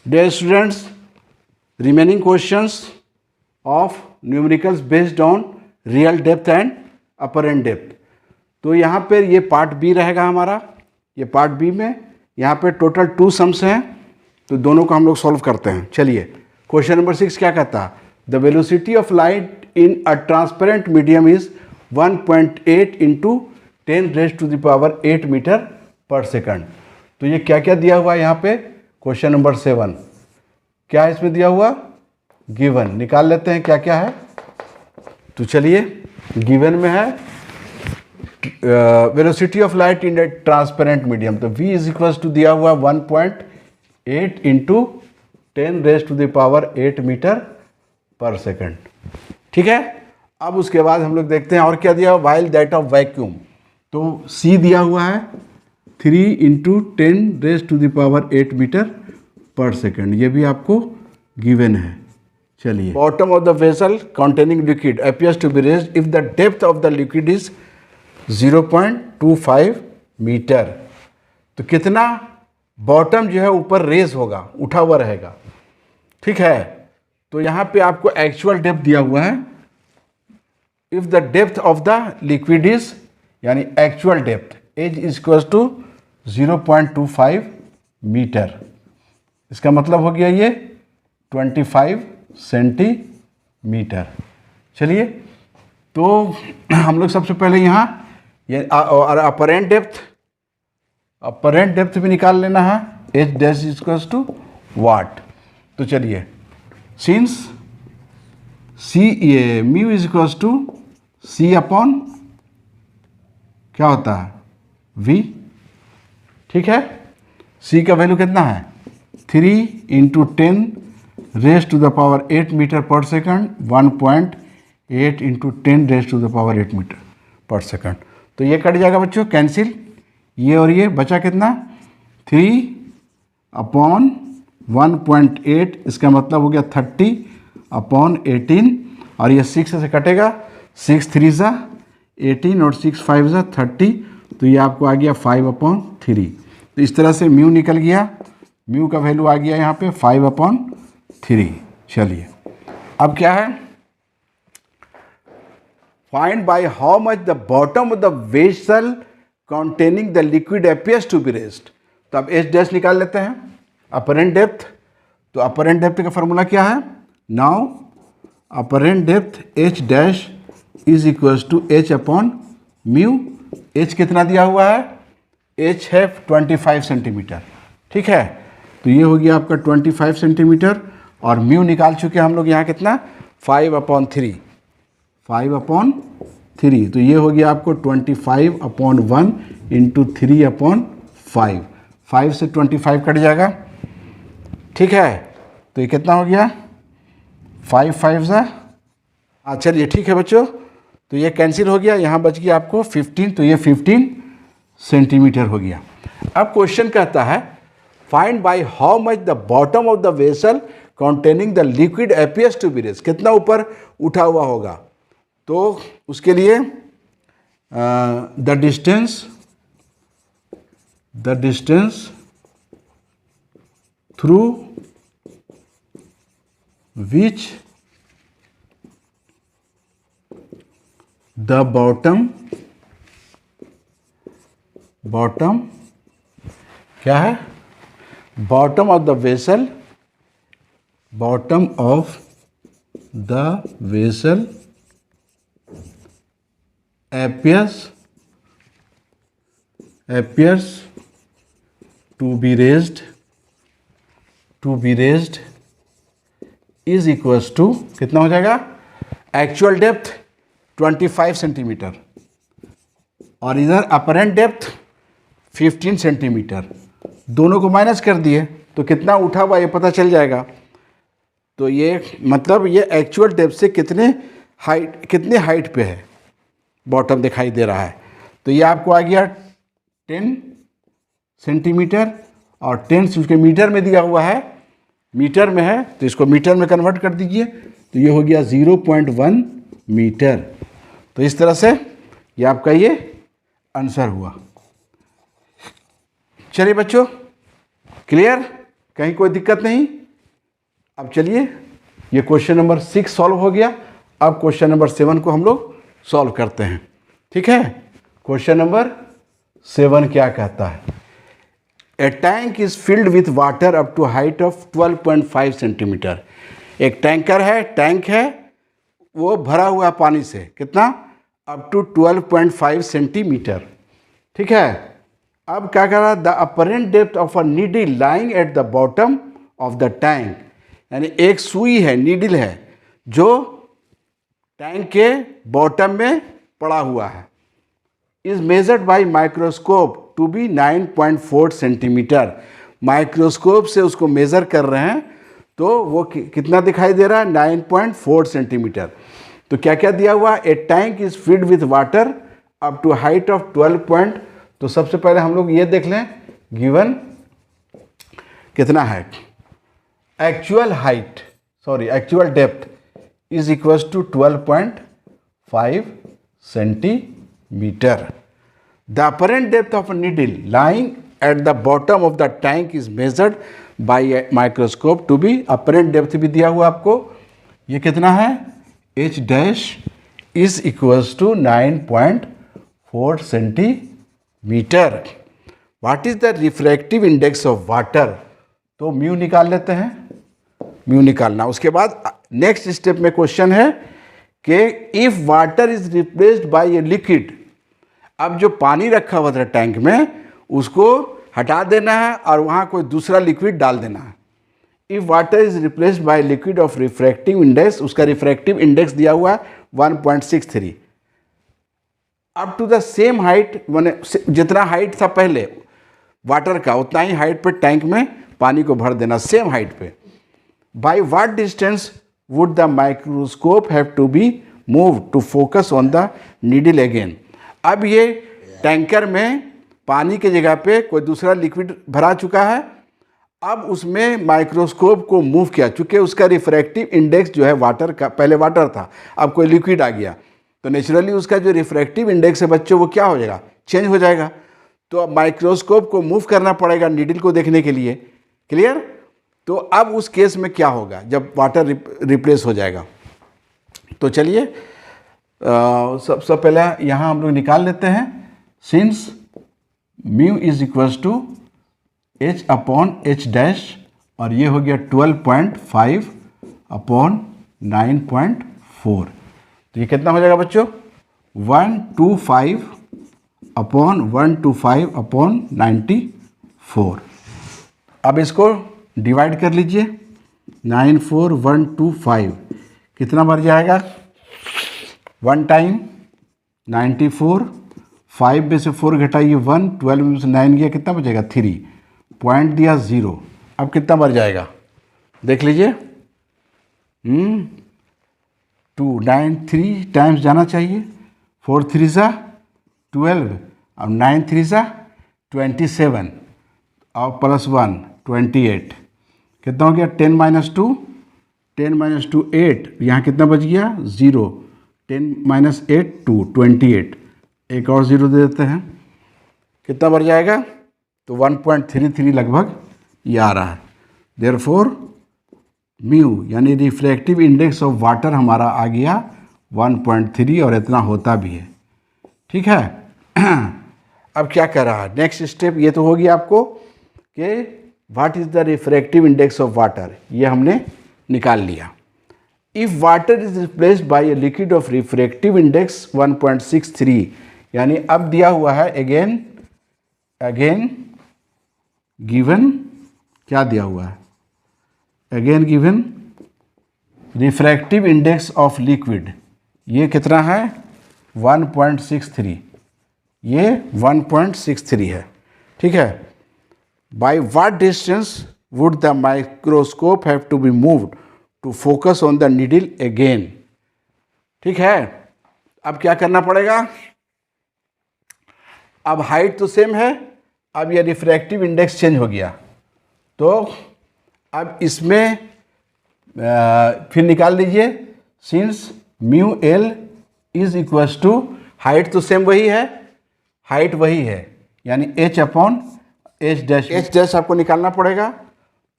Dear students, remaining questions of numericals based on real depth and apparent depth. तो यहाँ पर ये part B रहेगा हमारा, ये पार्ट बी में यहाँ पे टोटल 2 सम्स हैं, तो दोनों को हम लोग सॉल्व करते हैं. चलिए क्वेश्चन नंबर 6 क्या कहता है? The velocity of light in a transparent medium is 1.8 into 10⁸ metre per second. तो ये क्या क्या दिया हुआ है यहाँ पे? क्वेश्चन नंबर 7 क्या है इसमें दिया हुआ? गिवन. निकाल लेते हैं क्या क्या है. तो चलिए गिवन में है velocity of light in A transparent medium, तो v इज इक्वल्स टू दिया हुआ 1.8 इंटू 10⁸ मीटर पर सेकंड. ठीक है. अब उसके बाद हम लोग देखते हैं और क्या दिया हुआ. वाइल दैट ऑफ वैक्यूम, तो c दिया हुआ है 3 इंटू 10⁸ मीटर पर सेकंड, ये भी आपको गिवन है. चलिए bottom of the vessel containing liquid appears to be raised if the depth of the liquid is 0.25 metre. तो कितना बॉटम जो है ऊपर रेज होगा, उठा हुआ रहेगा. ठीक है. तो यहाँ पे आपको एक्चुअल डेप्थ दिया हुआ है. If the depth of the liquid is, यानी actual depth as is equal to 0.25 metre. इसका मतलब हो गया ये 25 सेंटीमीटर. चलिए तो हम लोग सबसे पहले यहाँ ये और अपरेंट डेप्थ भी निकाल लेना है. H dash is equal to what. तो चलिए सिंस सी ये mu is equal to C upon क्या होता है v. ठीक है. c का वैल्यू कितना है? 3 into 10⁸ metre per second, 1.8 into 10⁸ metre per second. तो ये कट जाएगा बच्चों, कैंसिल. ये और ये बचा कितना? 3 अपॉन 1.8, इसका मतलब हो गया 30 अपॉन 18, और ये 6 से कटेगा. 6 3 ज़ा 18 और 6 5 ज़ा 30, तो ये आपको आ गया 5/3. तो इस तरह से म्यू निकल गया. म्यू का वैल्यू आ गया यहाँ पे 5/3. चलिए अब क्या है? Find by how much the bottom of the vessel containing the liquid appears to be raised. तो अब एच डैश निकाल लेते हैं. अपरेंट डेप्थ, तो अपरेंट डेप्थ का फॉर्मूला क्या है? Now apparent depth H dash is equals to H upon mu. H कितना दिया हुआ है? एच है 25 सेंटीमीटर. ठीक है. तो ये हो गया आपका 25 सेंटीमीटर, और म्यू निकाल चुके हम लोग यहाँ कितना? 5/3. 5/3, तो ये हो गया आपको 25/1 इंटू 3/5. 5 से 25 कट जाएगा. ठीक है. तो ये कितना हो गया? 5 5 ज़ा. चलिए ठीक है बच्चों, तो ये कैंसिल हो गया. यहाँ बच गया आपको 15, तो ये 15 सेंटीमीटर हो गया. अब क्वेश्चन कहता है find by how much the bottom of the vessel containing the liquid appears to be raised. कितना ऊपर उठा हुआ होगा. तो उसके लिए the distance through which the bottom क्या है? Bottom of the vessel appears to be raised is equals to कितना हो जाएगा? एक्चुअल डेप्थ 25 सेंटीमीटर, और इधर अपरेंट डेप्थ 15 सेंटीमीटर. दोनों को माइनस कर दिए तो कितना उठा हुआ ये पता चल जाएगा. तो ये मतलब ये एक्चुअल डेप्थ से कितने हाइट पे है बॉटम दिखाई दे रहा है. तो ये आपको आ गया 10 सेंटीमीटर, और 10 उसके मीटर में दिया हुआ है, मीटर में है, तो इसको मीटर में कन्वर्ट कर दीजिए. तो ये हो गया 0.1 मीटर. तो इस तरह से ये आपका ये आंसर हुआ. चलिए बच्चों, क्लियर? कहीं कोई दिक्कत नहीं। अब चलिए, ये क्वेश्चन नंबर 6 सॉल्व हो गया। अब क्वेश्चन नंबर 7 को हम लोग सॉल्व करते हैं। ठीक है, क्वेश्चन नंबर 7 क्या कहता है? A tank is filled with water up to height of 12.5 centimetre. एक टैंकर है, टैंक है, वो भरा हुआ पानी से, कितना? Up to 12.5 centimetre. ठीक है, अब क्या कर रहा है? The apparent depth of a needle lying at the bottom of the tank, यानी एक सुई है, नीडल है, जो टैंक के बॉटम में पड़ा हुआ है, is measured by microscope to be 9.4 centimetre. Microscope से उसको मेज़र कर रहे हैं तो वो कितना दिखाई दे रहा है? 9.4 सेंटीमीटर। तो क्या क्या दिया हुआ? A tank is filled with water up to height of 12 तो सबसे पहले हम लोग ये देख लें, गिवन कितना है? Actual height, sorry actual depth is equal to 12.5 centimetre. The apparent depth of a needle lying at the bottom of the tank is measured by a microscope to be, apparent depth भी दिया हुआ आपको, ये कितना है? H dash is equals to 9.4 centimetre. What is the refractive index of water? तो mu निकाल लेते हैं, म्यू निकालना। उसके बाद नेक्स्ट स्टेप में क्वेश्चन है कि if water is replaced bye a liquid, अब जो पानी रखा हुआ था टैंक में उसको हटा देना है और वहाँ कोई दूसरा लिक्विड डाल देना है। If water is replaced by liquid of refractive index, उसका रिफ्रैक्टिव इंडेक्स दिया हुआ है 1.63, up to the same height, मैंने जितना हाइट था पहले वाटर का उतना ही हाइट पर टैंक में पानी को भर देना, सेम हाइट पे। By what distance would the microscope have to be move to focus on the needle again. अब ये टैंकर में पानी की जगह पे कोई दूसरा लिक्विड भरा चुका है, अब उसमें माइक्रोस्कोप को मूव किया, चूँकि उसका रिफ्रैक्टिव इंडेक्स जो है वाटर का, पहले वाटर था, अब कोई लिक्विड आ गया तो नेचुरली उसका जो रिफ्रैक्टिव इंडेक्स है बच्चों वो क्या हो जाएगा? चेंज हो जाएगा। तो अब माइक्रोस्कोप को मूव करना पड़ेगा नीडल को देखने के लिए। क्लियर? तो अब उस केस में क्या होगा जब वाटर रिप्लेस हो जाएगा? तो चलिए सबसे पहले यहाँ हम लोग निकाल लेते हैं, since mu is equals to H upon H dash, और ये हो गया 12.5 अपॉन 9.4, तो ये कितना हो जाएगा बच्चों? 125 अपॉन 125 अपॉन 94। अब इसको डिवाइड कर लीजिए, 94125 कितना बढ़ जाएगा? 1 टाइम 94, 5 में से 4 घटाइए 1, 12 में से 9 गया, कितना बचेगा? 3, पॉइंट दिया 0। अब कितना बढ़ जाएगा देख लीजिए, 2, 9, 3 टाइम्स जाना चाहिए, 4 3 सा 12, और 9 3 सा 27, और प्लस 1 28, कितना हो गया? 10 माइनस 2, 10 माइनस 2 8, यहाँ कितना बच गया? 0, 10 माइनस 8 2, 28, एक और 0 दे देते हैं, कितना बढ़ जाएगा? तो 1.33 लगभग ये आ रहा है। देयरफॉर म्यू यानी रिफ्रैक्टिव इंडेक्स ऑफ वाटर हमारा आ गया 1.3, और इतना होता भी है। ठीक है। अब क्या कर रहा है नेक्स्ट स्टेप? ये तो होगी आपको कि what is the refractive index of water, ये हमने निकाल लिया। If water is replaced bye a liquid of refractive index 1.63, यानी अब दिया हुआ है अगेन गिवन, क्या दिया हुआ है? Again given refractive index of liquid, ये कितना है? 1.63, ये 1.63 है। ठीक है। By what distance would the microscope have to be moved to focus on the needle again. ठीक है। अब क्या करना पड़ेगा? अब हाइट तो सेम है, अब ये रिफ्रैक्टिव इंडेक्स चेंज हो गया, तो अब इसमें फिर निकाल लीजिए, since mu L is equals to, height तो सेम वही है, हाइट वही है, यानी H upon H dash, H dash आपको निकालना पड़ेगा,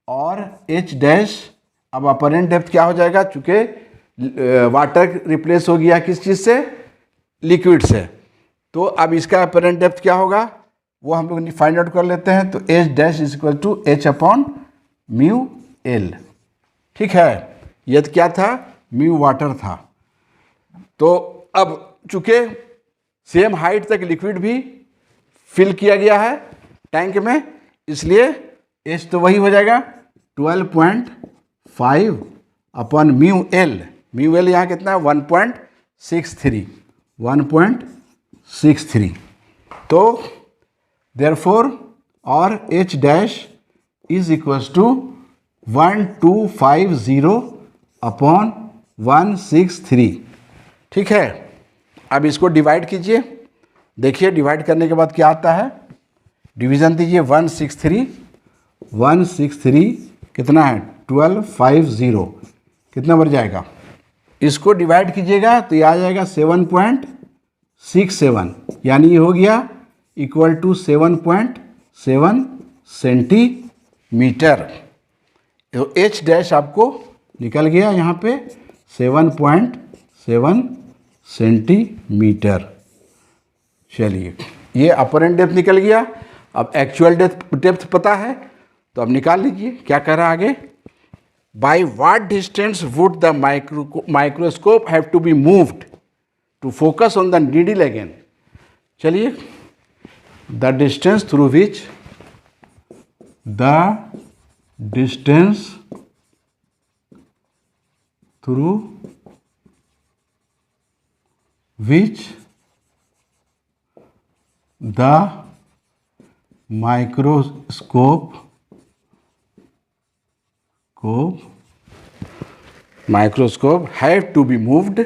और एच डैश, अब अपरेंट डेप्थ क्या हो जाएगा, चूंकि वाटर रिप्लेस हो गया किस चीज़ से, लिक्विड से, तो अब इसका अपरेंट डेप्थ क्या होगा वो हम लोग फाइंड आउट कर लेते हैं। तो H dash is equal to H upon mu L. ठीक है, ये तो क्या था, म्यू वाटर था। तो अब चूंकि सेम हाइट तक लिक्विड भी फिल किया गया है टैंक में, इसलिए एच तो वही हो जाएगा 12.5 upon mu L. Mu L यहाँ कितना है 1.63। तो देयरफॉर और H dash is equals to 1250 upon 163। ठीक है, अब इसको डिवाइड कीजिए, देखिए डिवाइड करने के बाद क्या आता है, डिवीज़न दीजिए 163 कितना है 1250, कितना बढ़ जाएगा, इसको डिवाइड कीजिएगा तो ये आ जाएगा 7.67, यानी ये हो गया इक्वल टू 7.7 सेंटीमीटर। तो एच डैश आपको निकल गया यहाँ पे 7.7 सेंटीमीटर। चलिए, ये अपरेंट डेप्थ निकल गया। अब एक्चुअल डेप्थ पता है तो अब निकाल लीजिए, क्या कह रहा है आगे, by what distance would the microscope have to be moved to focus on the needle again. चलिए, the distance through which the microscope have to be moved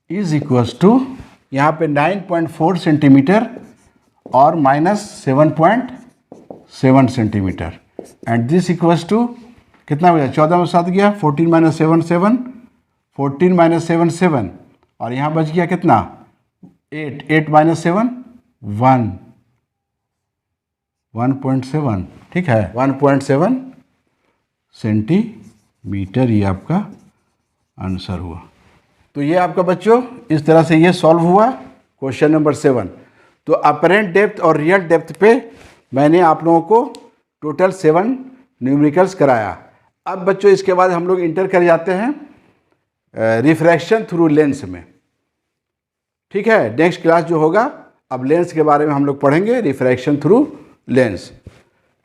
is equals to यहाँ पे 9.4 सेंटीमीटर और -7.7 centimetre, and this equals to कितना बचा, 14 में 7 गया, 14 minus 7 और यहाँ बच गया कितना 8 माइनस 7 1.7। ठीक है, 1.7 सेंटीमीटर ये आपका आंसर हुआ। तो ये आपका बच्चों इस तरह से ये सॉल्व हुआ क्वेश्चन नंबर 7। तो अपरेंट डेप्थ और रियल डेप्थ पे मैंने आप लोगों को टोटल 7 न्यूमेरिकल्स कराया। अब बच्चों इसके बाद हम लोग इंटर कर जाते हैं रिफ्रैक्शन थ्रू लेंस में। ठीक है, नेक्स्ट क्लास जो होगा अब लेंस के बारे में हम लोग पढ़ेंगे, रिफ्रैक्शन थ्रू लेंस।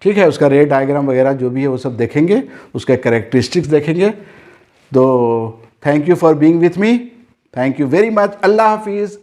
ठीक है, उसका रे डायग्राम वगैरह जो भी है वो सब देखेंगे, उसके कैरेक्टरिस्टिक्स देखेंगे। तो thank you for being with me, thank you very much, अल्लाह हाफिज़।